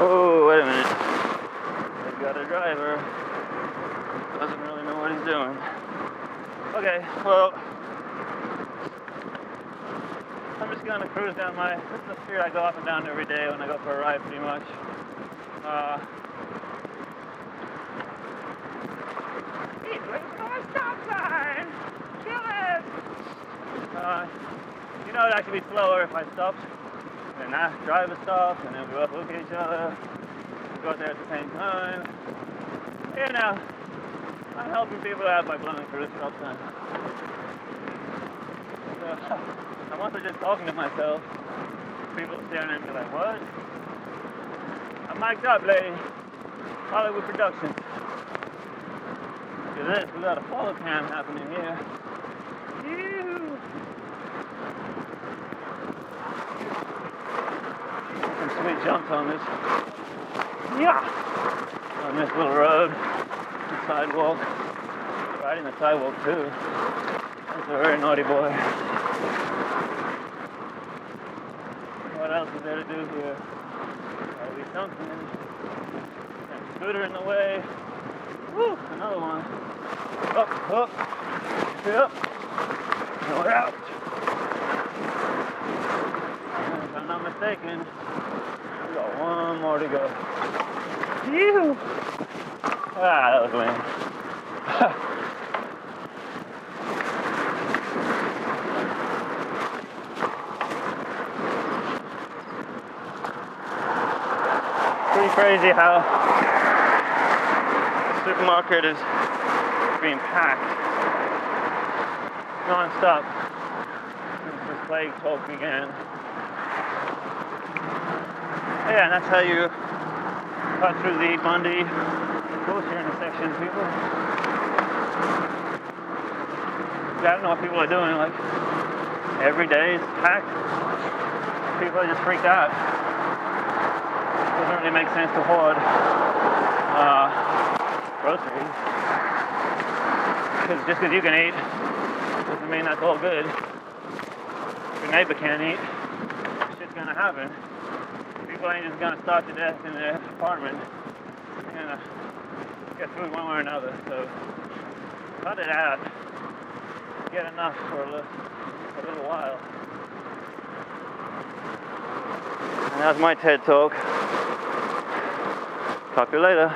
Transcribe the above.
Oh, wait a minute. They've got a driver. Doesn't really know what he's doing. Okay, well, I'm just gonna cruise down this is the street I go up and down every day when I go for a ride, pretty much. He's waiting for a stop sign! Kill it! You know, it'd actually be slower if I stopped and I drive a stop and then we both look at each other, we go there at the same time. You know, I'm helping people out by blowing through the stop sign. So, I'm also just talking to myself. People staring at me like, what? I'm mic'd up, lady. Hollywood Productions. Look at this, we got a follow cam happening here. Yoo! Some sweet jumps on this. Yeah! On this little road. The sidewalk. Riding the sidewalk too. That's a very naughty boy. What else is there to do here? Gotta be something. And a scooter in the way. Woo! Another one. Up, up. Yep. No out. And if I'm not mistaken, we got one more to go. Phew! Ah, that was lame. Pretty crazy how the supermarket is being packed non-stop since this plague talk began. Yeah, and that's how you cut through the Bundy Coaster intersection, people. I don't know what people are doing, like, every day is packed. People are just freaked out. It doesn't really make sense to hoard groceries. Because just because you can eat doesn't mean that's all good. If your neighbor can't eat, shit's gonna happen. People ain't just gonna starve to death in their apartment. They're gonna get food one way or another. So cut it out. Get enough for a little while. And that's my TED Talk. Talk to you later.